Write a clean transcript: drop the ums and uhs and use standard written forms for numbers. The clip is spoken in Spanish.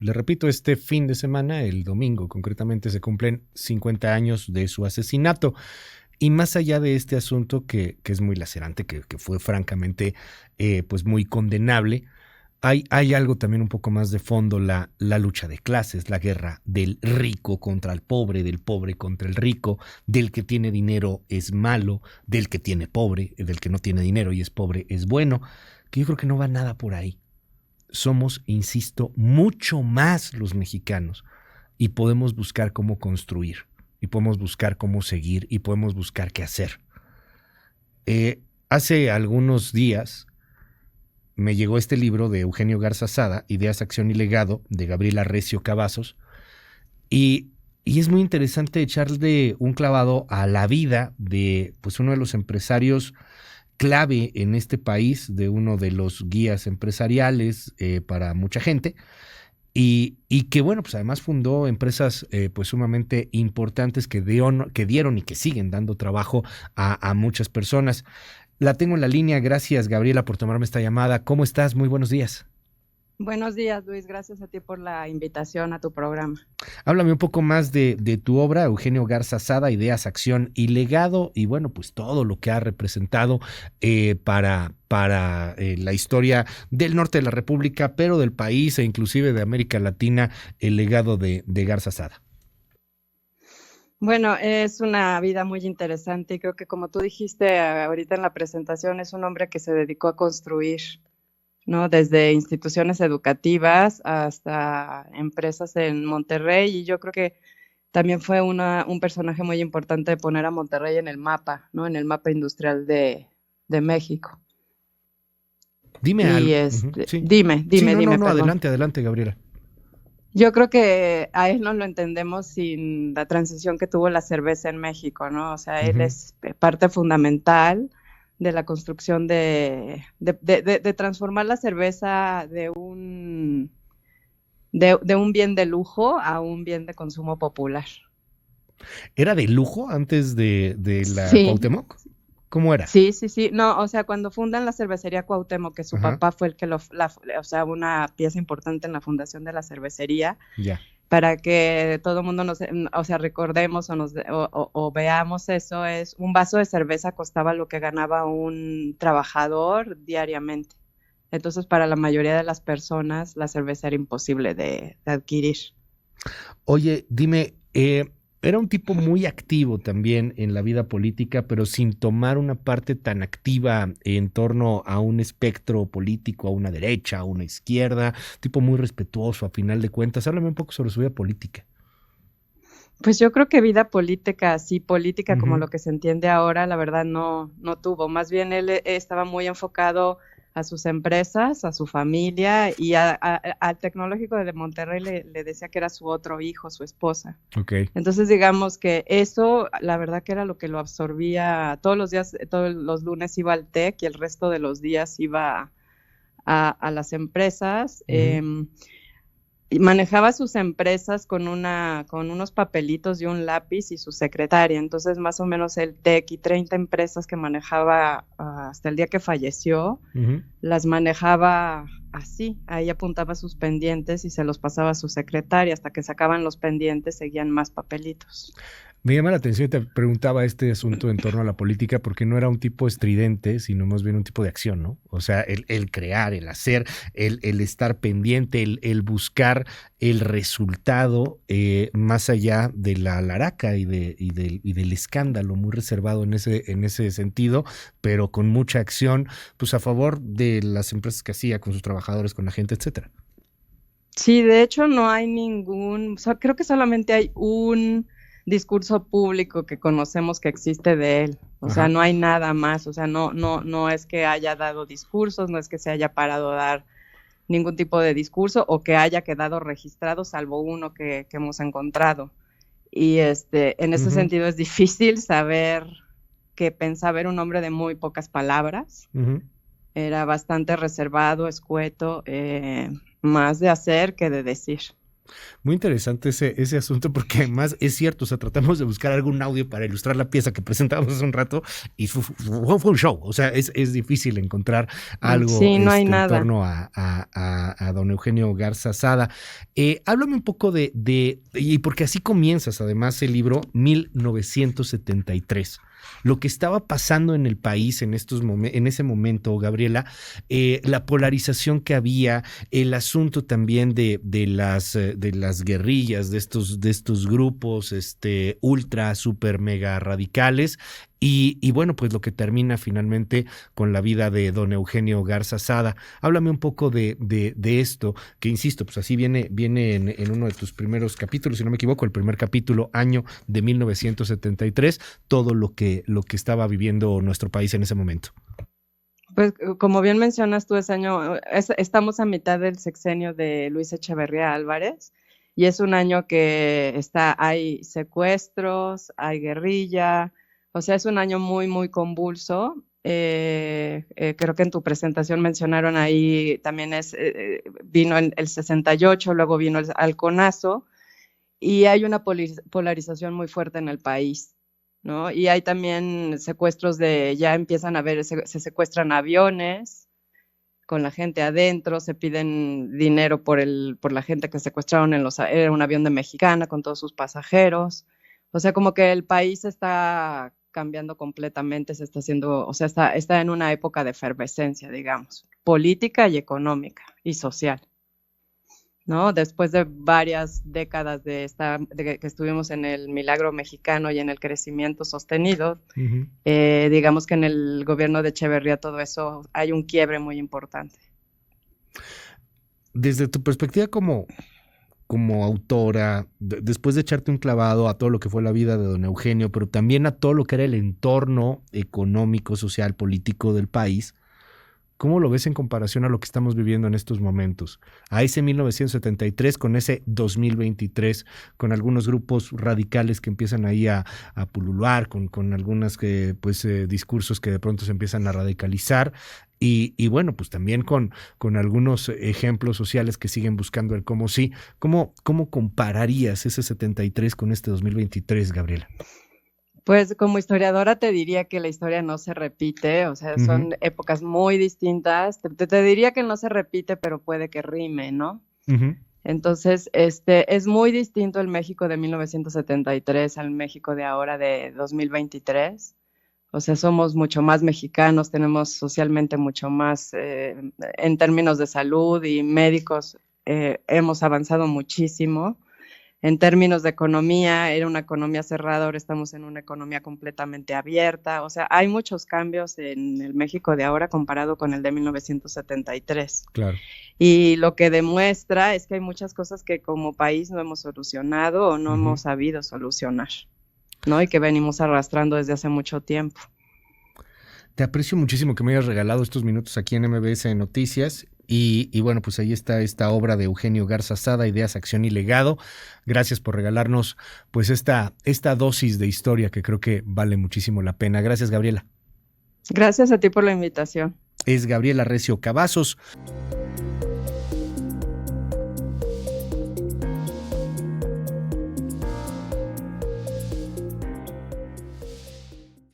Le repito, este fin de semana, el domingo concretamente, se cumplen 50 años de su asesinato. Y más allá de este asunto que es muy lacerante, que fue francamente pues muy condenable, hay algo también un poco más de fondo, la lucha de clases, la guerra del rico contra el pobre, del pobre contra el rico, del que tiene dinero es malo, del que tiene pobre, del que no tiene dinero y es pobre es bueno, que yo creo que no va nada por ahí. Somos, insisto, mucho más los mexicanos y podemos buscar cómo construir y podemos buscar cómo seguir y podemos buscar qué hacer. Hace algunos días me llegó este libro de Eugenio Garza Sada, Ideas, Acción y Legado, de Gabriela Recio Cavazos, y es muy interesante echarle un clavado a la vida de pues, uno de los empresarios clave en este país, de uno de los guías empresariales para mucha gente, y que bueno, pues además fundó empresas pues sumamente importantes que dieron y que siguen dando trabajo a muchas personas. La tengo en la línea. Gracias, Gabriela, por tomarme esta llamada. ¿Cómo estás? Muy buenos días. Buenos días, Luis. Gracias a ti por la invitación a tu programa. Háblame un poco más de tu obra, Eugenio Garza Sada, Ideas, Acción y Legado, y bueno, pues todo lo que ha representado para la historia del norte de la República, pero del país e inclusive de América Latina, el legado de Garza Sada. Bueno, es una vida muy interesante y creo que como tú dijiste ahorita en la presentación, es un hombre que se dedicó a construir, ¿no? Desde instituciones educativas hasta empresas en Monterrey, y yo creo que también fue un personaje muy importante de poner a Monterrey en el mapa, ¿no? En el mapa industrial de México. Dime Y algo. Sí. Sí, no, no, dime, no, perdón. adelante, adelante, Gabriela. Yo creo que a él no lo entendemos sin la transición que tuvo la cerveza en México, ¿no? O sea, él Ujú. es parte fundamental de la construcción de transformar la cerveza de un bien de lujo a un bien de consumo popular. ¿Era de lujo antes de la Sí, Cuauhtémoc? ¿Cómo era? sí, sí, sí. No, o sea, cuando fundan la cervecería Cuauhtémoc, que su Ajá, papá fue el que o sea, una pieza importante en la fundación de la cervecería, ya. para que todo el mundo o sea, recordemos o veamos eso, es un vaso de cerveza costaba lo que ganaba un trabajador diariamente. Entonces, para la mayoría de las personas, la cerveza era imposible de adquirir. Oye, dime, era un tipo muy activo también en la vida política, pero sin tomar una parte tan activa en torno a un espectro político, a una derecha, a una izquierda, tipo muy respetuoso a final de cuentas. Háblame un poco sobre su vida política. Pues yo creo que vida política, así política como Ujú, lo que se entiende ahora, la verdad no tuvo. Más bien él estaba muy enfocado a sus empresas, a su familia y al tecnológico de Monterrey le decía que era su otro hijo, su esposa. ok. Entonces, digamos que eso, la verdad que era lo que lo absorbía todos los días, todos los lunes iba al TEC y el resto de los días iba a las empresas. Ujú. Y manejaba sus empresas con unos papelitos y un lápiz y su secretaria. Entonces, más o menos el TEC y 30 empresas que manejaba hasta el día que falleció, Ujú. las manejaba así. Ahí apuntaba sus pendientes y se los pasaba a su secretaria. Hasta que sacaban los pendientes, seguían más papelitos. Me llama la atención y te preguntaba este asunto en torno a la política porque no era un tipo estridente, sino más bien un tipo de acción, ¿no? O sea, el crear, el hacer, el estar pendiente, el buscar el resultado más allá de la laraca y del escándalo, muy reservado en ese sentido, pero con mucha acción, pues a favor de las empresas que hacía, con sus trabajadores, con la gente, etcétera. Sí, de hecho no hay ningún, creo que solamente hay un discurso público que conocemos que existe de él. O sea, Ajá. no hay nada más. O sea, no es que haya dado discursos, no es que se haya parado a dar ningún tipo de discurso o que haya quedado registrado, salvo uno que hemos encontrado. Y en ese Ujú, sentido es difícil saber qué pensaba. Era un hombre de muy pocas palabras, ujú. era bastante reservado, escueto, más de hacer que de decir. Muy interesante ese asunto porque además es cierto, o sea, tratamos de buscar algún audio para ilustrar la pieza que presentábamos hace un rato y fue un show, o sea, es difícil encontrar algo Sí, no hay en nada. torno a don Eugenio Garza Sada. Háblame un poco y porque así comienzas además el libro 1973. Lo que estaba pasando en el país en ese momento, Gabriela, la polarización que había, el asunto también de las guerrillas, de estos grupos ultra, super, mega radicales. Y bueno, pues lo que termina finalmente con la vida de don Eugenio Garza Sada. Háblame un poco de esto, que insisto, pues así viene en uno de tus primeros capítulos, si no me equivoco, el primer capítulo, año de 1973, todo lo que estaba viviendo nuestro país en ese momento. Pues como bien mencionas tú, estamos a mitad del sexenio de Luis Echeverría Álvarez y es un año que hay secuestros, hay guerrilla, o sea, es un año muy, muy convulso. Creo que en tu presentación mencionaron ahí también vino el 68, luego vino el halconazo y hay una polarización muy fuerte en el país, ¿no? Y hay también secuestros ya empiezan a ver, se secuestran aviones con la gente adentro, se piden dinero por la gente que secuestraron era un avión de Mexicana con todos sus pasajeros. O sea, como que el país está cambiando completamente, se está haciendo, o sea, está en una época de efervescencia, digamos, política y económica y social, ¿no? Después de varias décadas de que estuvimos en el milagro mexicano y en el crecimiento sostenido, digamos que en el gobierno de Echeverría todo eso, hay un quiebre muy importante. Desde tu perspectiva como autora, después de echarte un clavado a todo lo que fue la vida de don Eugenio, pero también a todo lo que era el entorno económico, social, político del país, ¿cómo lo ves en comparación a lo que estamos viviendo en estos momentos? A ese 1973 con ese 2023, con algunos grupos radicales que empiezan ahí a pulular, con algunos discursos que de pronto se empiezan a radicalizar. Y bueno, pues también con algunos ejemplos sociales que siguen buscando el cómo sí. ¿Cómo compararías ese 73 con este 2023, Gabriela? Pues como historiadora te diría que la historia no se repite, o sea, son épocas muy distintas. Te diría que no se repite, pero puede que rime, ¿no? Entonces, es muy distinto el México de 1973 al México de ahora de 2023. O sea, somos mucho más mexicanos, tenemos socialmente mucho más, en términos de salud y médicos, hemos avanzado muchísimo. En términos de economía, era una economía cerrada, ahora estamos en una economía completamente abierta. O sea, hay muchos cambios en el México de ahora comparado con el de 1973. Claro. Y lo que demuestra es que hay muchas cosas que como país no hemos solucionado o no hemos sabido solucionar, ¿no? Y que venimos arrastrando desde hace mucho tiempo. Te aprecio muchísimo que me hayas regalado estos minutos aquí en MBS Noticias. Y bueno, pues ahí está esta obra de Eugenio Garza Sada, Ideas, Acción y Legado. Gracias por regalarnos pues esta dosis de historia que creo que vale muchísimo la pena. Gracias, Gabriela. Gracias a ti por la invitación. Es Gabriela Recio Cavazos.